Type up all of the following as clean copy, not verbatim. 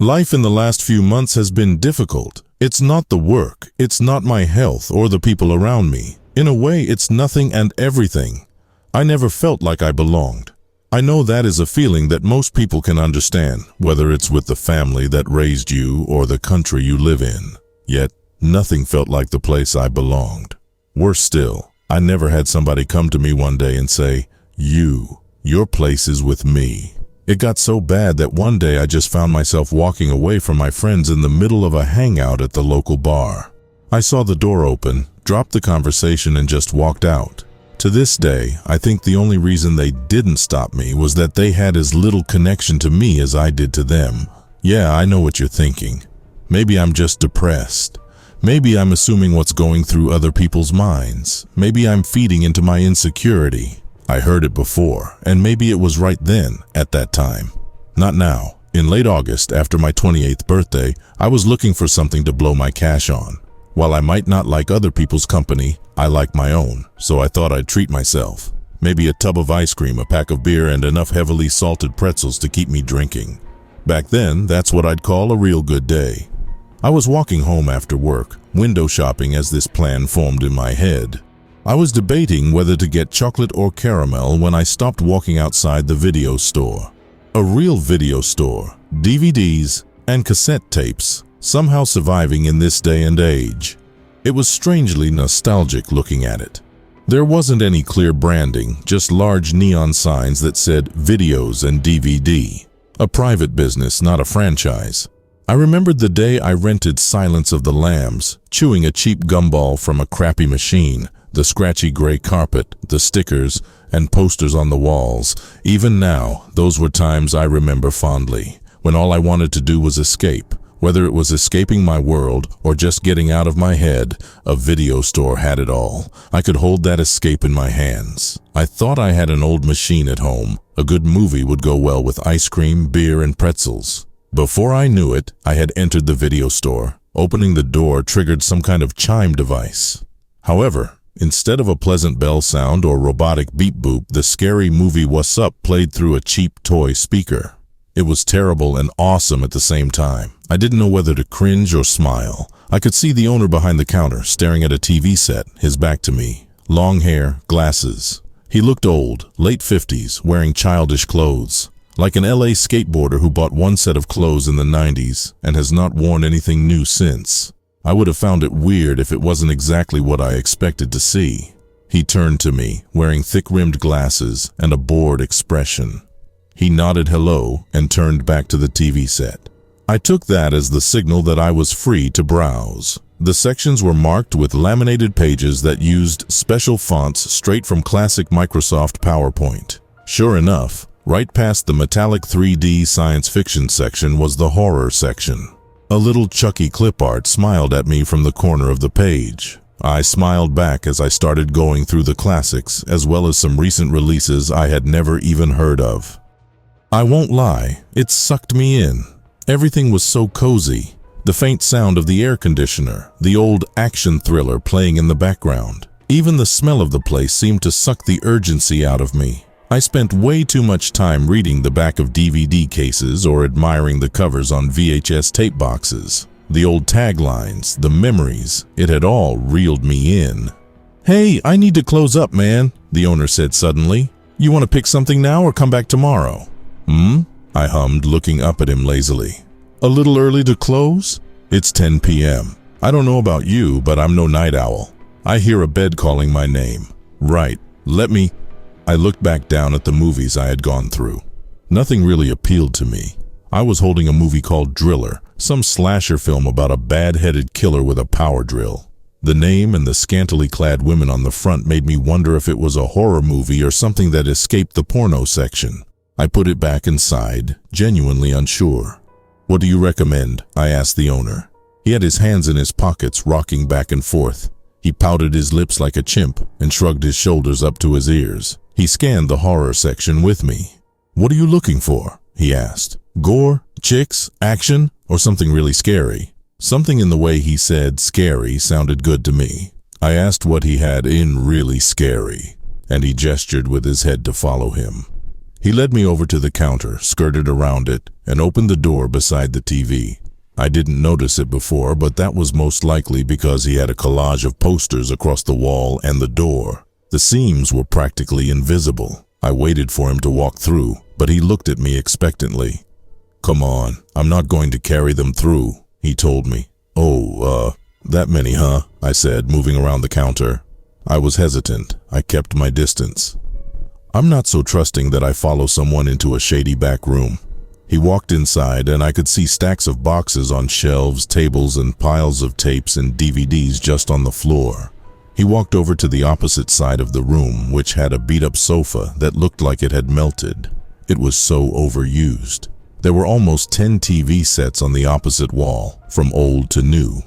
Life in the last few months has been difficult. It's not the work, it's not my health or the people around me. In a way, it's nothing and everything. I never felt like I belonged. I know that is a feeling that most people can understand, whether it's with the family that raised you or the country you live in. Yet, nothing felt like the place I belonged. Worse still, I never had somebody come to me one day and say, your place is with me. It got so bad that one day I just found myself walking away from my friends in the middle of a hangout at the local bar. I saw the door open, dropped the conversation, and just walked out. To this day, I think the only reason they didn't stop me was that they had as little connection to me as I did to them. Yeah, I know what you're thinking. Maybe I'm just depressed. Maybe I'm assuming what's going through other people's minds. Maybe I'm feeding into my insecurity. I heard it before, and maybe it was right then, at that time. Not now. In late August, after my 28th birthday, I was looking for something to blow my cash on. While I might not like other people's company, I like my own, so I thought I'd treat myself. Maybe a tub of ice cream, a pack of beer, and enough heavily salted pretzels to keep me drinking. Back then, that's what I'd call a real good day. I was walking home after work, window shopping as this plan formed in my head. I was debating whether to get chocolate or caramel when I stopped walking outside the video store. A real video store, DVDs and cassette tapes, somehow surviving in this day and age. It was strangely nostalgic looking at it. There wasn't any clear branding, just large neon signs that said videos and DVD. A private business, not a franchise. I remembered the day I rented Silence of the Lambs, chewing a cheap gumball from a crappy machine. The scratchy gray carpet, the stickers, and posters on the walls. Even now, those were times I remember fondly, when all I wanted to do was escape. Whether it was escaping my world or just getting out of my head, a video store had it all. I could hold that escape in my hands. I thought I had an old machine at home. A good movie would go well with ice cream, beer, and pretzels. Before I knew it, I had entered the video store. Opening the door triggered some kind of chime device. However, instead of a pleasant bell sound or robotic beep boop, the scary movie What's Up played through a cheap toy speaker. It was terrible and awesome at the same time. I didn't know whether to cringe or smile. I could see the owner behind the counter, staring at a TV set, his back to me. Long hair, glasses. He looked old, late 50s, wearing childish clothes. Like an LA skateboarder who bought one set of clothes in the 90s and has not worn anything new since. I would have found it weird if it wasn't exactly what I expected to see. He turned to me, wearing thick-rimmed glasses and a bored expression. He nodded hello and turned back to the TV set. I took that as the signal that I was free to browse. The sections were marked with laminated pages that used special fonts straight from classic Microsoft PowerPoint. Sure enough, right past the metallic 3D science fiction section was the horror section. A little Chucky clip art smiled at me from the corner of the page. I smiled back as I started going through the classics, as well as some recent releases I had never even heard of. I won't lie, it sucked me in. Everything was so cozy. The faint sound of the air conditioner, the old action thriller playing in the background. Even the smell of the place seemed to suck the urgency out of me. I spent way too much time reading the back of DVD cases or admiring the covers on VHS tape boxes. The old taglines, the memories, it had all reeled me in. "Hey, I need to close up, man," the owner said suddenly. "You want to pick something now or come back tomorrow?" I hummed, looking up at him lazily. "A little early to close? It's 10 p.m. I don't know about you, but I'm no night owl. I hear a bed calling my name. Right, let me..." I looked back down at the movies I had gone through. Nothing really appealed to me. I was holding a movie called Driller, some slasher film about a bad-headed killer with a power drill. The name and the scantily clad women on the front made me wonder if it was a horror movie or something that escaped the porno section. I put it back inside, genuinely unsure. "What do you recommend?" I asked the owner. He had his hands in his pockets, rocking back and forth. He pouted his lips like a chimp and shrugged his shoulders up to his ears. He scanned the horror section with me. "What are you looking for?" he asked. "Gore, chicks, action, or something really scary?" Something in the way he said scary sounded good to me. I asked what he had in really scary, and he gestured with his head to follow him. He led me over to the counter, skirted around it, and opened the door beside the TV. I didn't notice it before, but that was most likely because he had a collage of posters across the wall and the door. The seams were practically invisible. I waited for him to walk through, but he looked at me expectantly. "Come on, I'm not going to carry them through," he told me. "Oh, that many, huh?" I said, moving around the counter. I was hesitant. I kept my distance. I'm not so trusting that I follow someone into a shady back room. He walked inside, and I could see stacks of boxes on shelves, tables, and piles of tapes and DVDs just on the floor. He walked over to the opposite side of the room, which had a beat-up sofa that looked like it had melted. It was so overused. There were almost 10 TV sets on the opposite wall, from old to new.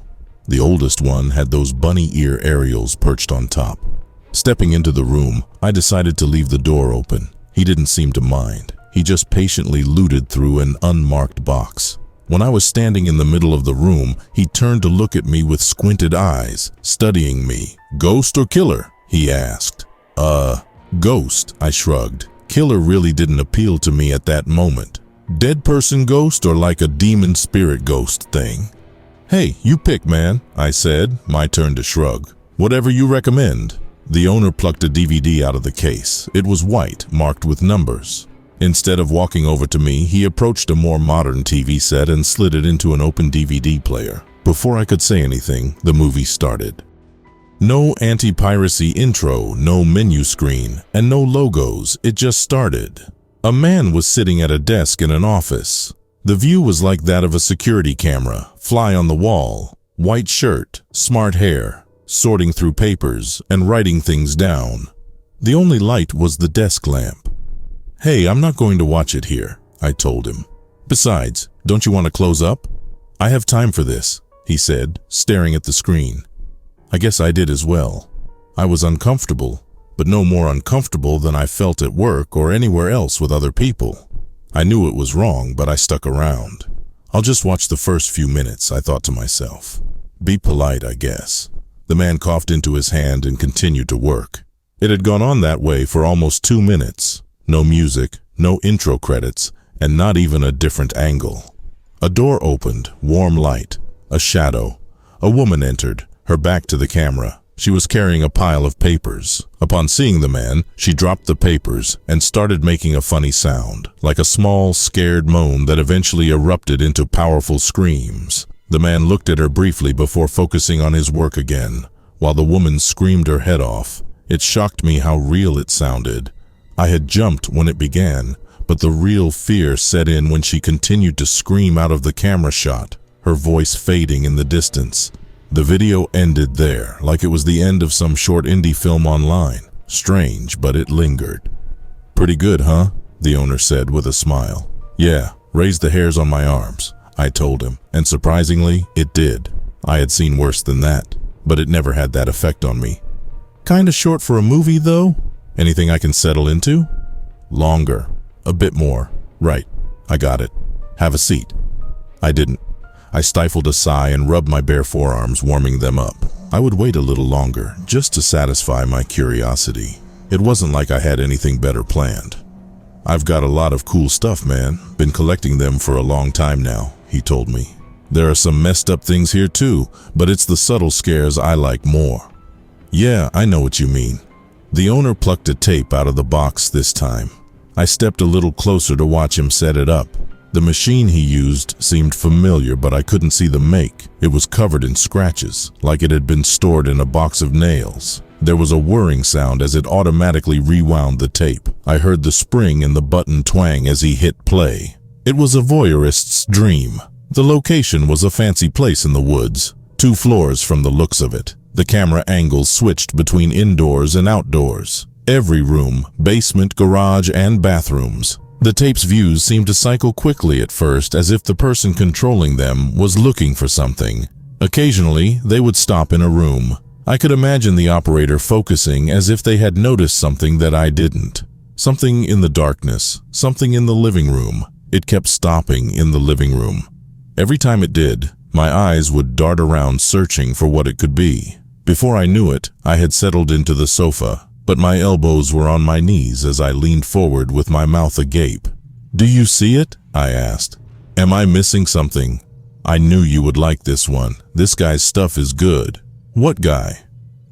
The oldest one had those bunny ear aerials perched on top. Stepping into the room, I decided to leave the door open. He didn't seem to mind. He just patiently looted through an unmarked box. When I was standing in the middle of the room, he turned to look at me with squinted eyes, studying me. "Ghost or killer?" he asked. Ghost," I shrugged. Killer really didn't appeal to me at that moment. Dead person ghost or like a demon spirit ghost thing? "Hey, you pick, man," I said, my turn to shrug. "Whatever you recommend." The owner plucked a DVD out of the case. It was white, marked with numbers. Instead of walking over to me, he approached a more modern TV set and slid it into an open DVD player. Before I could say anything, the movie started. No anti-piracy intro, no menu screen, and no logos. It just started. A man was sitting at a desk in an office. The view was like that of a security camera, fly on the wall, white shirt, smart hair, sorting through papers and writing things down. The only light was the desk lamp. "Hey, I'm not going to watch it here," I told him. "Besides, don't you want to close up?" "I have time for this," he said, staring at the screen. I guess I did as well. I was uncomfortable, but no more uncomfortable than I felt at work or anywhere else with other people. I knew it was wrong, but I stuck around. I'll just watch the first few minutes, I thought to myself. Be polite, I guess. The man coughed into his hand and continued to work. It had gone on that way for almost 2 minutes. No music, no intro credits, and not even a different angle. A door opened, warm light, a shadow. A woman entered, her back to the camera. She was carrying a pile of papers. Upon seeing the man, she dropped the papers and started making a funny sound, like a small, scared moan that eventually erupted into powerful screams. The man looked at her briefly before focusing on his work again, while the woman screamed her head off. It shocked me how real it sounded. I had jumped when it began, but the real fear set in when she continued to scream out of the camera shot, her voice fading in the distance. The video ended there, like it was the end of some short indie film online. Strange, but it lingered. "Pretty good, huh?" the owner said with a smile. "Yeah, raised the hairs on my arms," I told him, and surprisingly, it did. I had seen worse than that, but it never had that effect on me. "Kinda short for a movie, though? Anything I can settle into?" "Longer. A bit more. Right. I got it. Have a seat." I didn't. I stifled a sigh and rubbed my bare forearms, warming them up. I would wait a little longer, just to satisfy my curiosity. It wasn't like I had anything better planned. "I've got a lot of cool stuff, man. Been collecting them for a long time now," he told me. "There are some messed up things here too, but it's the subtle scares I like more." "Yeah, I know what you mean." The owner plucked a tape out of the box this time. I stepped a little closer to watch him set it up. The machine he used seemed familiar, but I couldn't see the make. It was covered in scratches, like it had been stored in a box of nails. There was a whirring sound as it automatically rewound the tape. I heard the spring in the button twang as he hit play. It was a voyeurist's dream. The location was a fancy place in the woods, 2 floors from the looks of it. The camera angles switched between indoors and outdoors. Every room, basement, garage, and bathrooms. The tape's views seemed to cycle quickly at first, as if the person controlling them was looking for something. Occasionally, they would stop in a room. I could imagine the operator focusing as if they had noticed something that I didn't. Something in the darkness, something in the living room. It kept stopping in the living room. Every time it did, my eyes would dart around searching for what it could be. Before I knew it, I had settled into the sofa, but my elbows were on my knees as I leaned forward with my mouth agape. "Do you see it?" I asked. "Am I missing something? I knew you would like this one. This guy's stuff is good." "What guy?"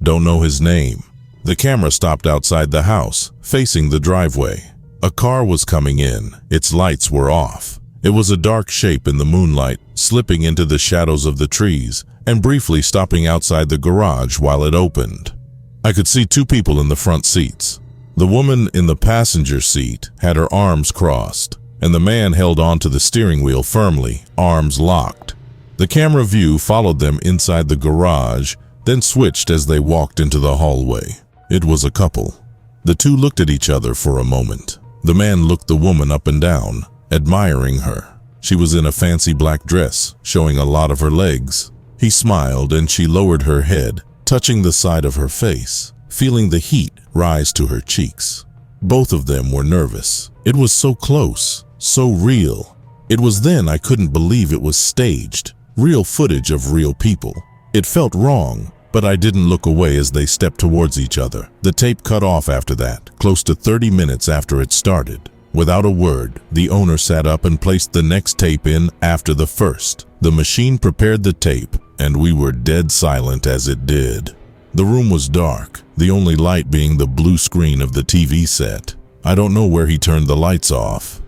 "Don't know his name." The camera stopped outside the house, facing the driveway. A car was coming in. Its lights were off. It was a dark shape in the moonlight, slipping into the shadows of the trees, and briefly stopping outside the garage while it opened. I could see two people in the front seats. The woman in the passenger seat had her arms crossed, and the man held onto the steering wheel firmly, arms locked. The camera view followed them inside the garage, then switched as they walked into the hallway. It was a couple. The two looked at each other for a moment. The man looked the woman up and down, admiring her. She was in a fancy black dress, showing a lot of her legs. He smiled and she lowered her head, touching the side of her face, feeling the heat rise to her cheeks. Both of them were nervous. It was so close, so real. It was then I couldn't believe it was staged, real footage of real people. It felt wrong, but I didn't look away as they stepped towards each other. The tape cut off after that, close to 30 minutes after it started. Without a word, the owner sat up and placed the next tape in after the first. The machine prepared the tape, and we were dead silent as it did. The room was dark, the only light being the blue screen of the TV set. I don't know where he turned the lights off.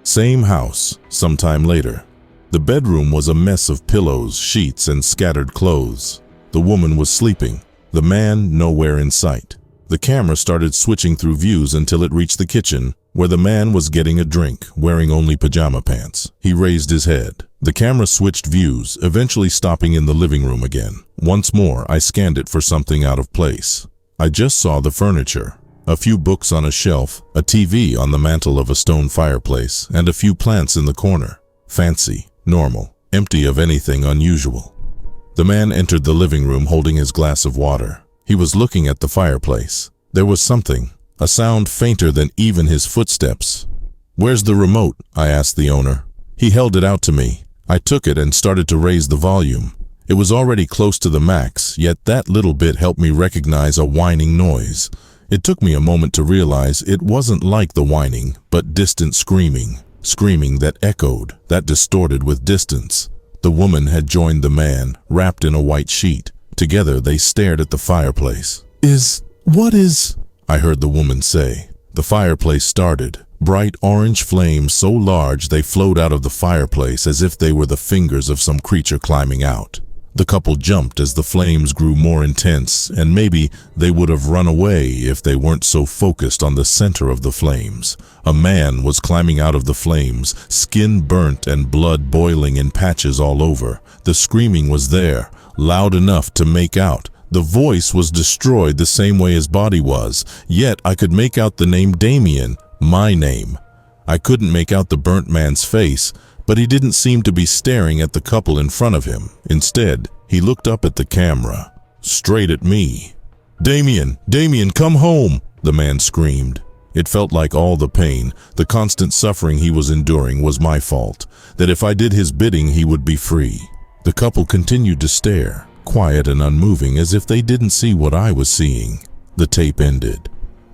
Same house, sometime later. The bedroom was a mess of pillows, sheets, and scattered clothes. The woman was sleeping, the man nowhere in sight. The camera started switching through views until it reached the kitchen, where the man was getting a drink, wearing only pajama pants. He raised his head. The camera switched views, eventually stopping in the living room again. Once more, I scanned it for something out of place. I just saw the furniture. A few books on a shelf, a TV on the mantel of a stone fireplace, and a few plants in the corner. Fancy, normal, empty of anything unusual. The man entered the living room holding his glass of water. He was looking at the fireplace. There was something, a sound fainter than even his footsteps. "Where's the remote?" I asked the owner. He held it out to me. I took it and started to raise the volume. It was already close to the max, yet that little bit helped me recognize a whining noise. It took me a moment to realize it wasn't like the whining, but distant screaming. Screaming that echoed, that distorted with distance. The woman had joined the man, wrapped in a white sheet. Together they stared at the fireplace. What is? I heard the woman say. The fireplace started. Bright orange flames so large they flowed out of the fireplace as if they were the fingers of some creature climbing out. The couple jumped as the flames grew more intense, and maybe they would have run away if they weren't so focused on the center of the flames. A man was climbing out of the flames, skin burnt and blood boiling in patches all over. The screaming was there, loud enough to make out. The voice was destroyed the same way his body was, yet I could make out the name Damien, my name. I couldn't make out the burnt man's face, but he didn't seem to be staring at the couple in front of him. Instead, he looked up at the camera, straight at me. Damien, come home!" the man screamed. It felt like all the pain, the constant suffering he was enduring was my fault, that if I did his bidding he would be free. The couple continued to stare, quiet and unmoving, as if they didn't see what I was seeing. The tape ended.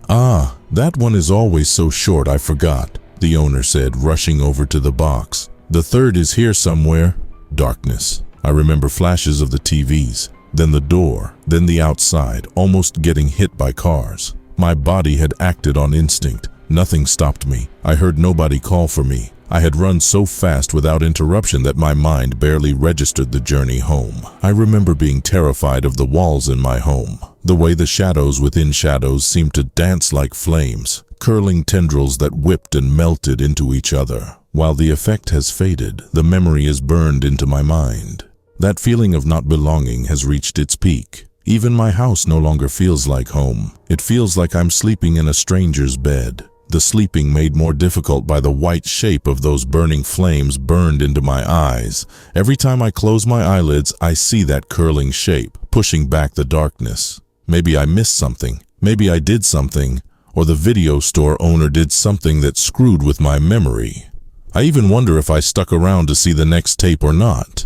"Ah, that one is always so short, I forgot," the owner said, rushing over to the box. "The third is here somewhere." Darkness. I remember flashes of the TVs, then the door, then the outside, almost getting hit by cars. My body had acted on instinct. Nothing stopped me. I heard nobody call for me. I had run so fast without interruption that my mind barely registered the journey home. I remember being terrified of the walls in my home, the way the shadows within shadows seemed to dance like flames, curling tendrils that whipped and melted into each other. While the effect has faded, the memory is burned into my mind. That feeling of not belonging has reached its peak. Even my house no longer feels like home. It feels like I'm sleeping in a stranger's bed. The sleeping made more difficult by the white shape of those burning flames burned into my eyes. Every time I close my eyelids, I see that curling shape, pushing back the darkness. Maybe I missed something. Maybe I did something, or the video store owner did something that screwed with my memory. I even wonder if I stuck around to see the next tape or not.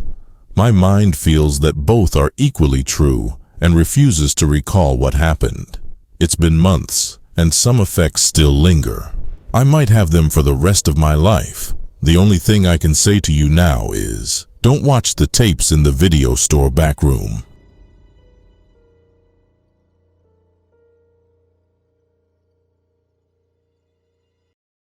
My mind feels that both are equally true and refuses to recall what happened. It's been months, and some effects still linger. I might have them for the rest of my life. The only thing I can say to you now is, don't watch the tapes in the video store Backroom.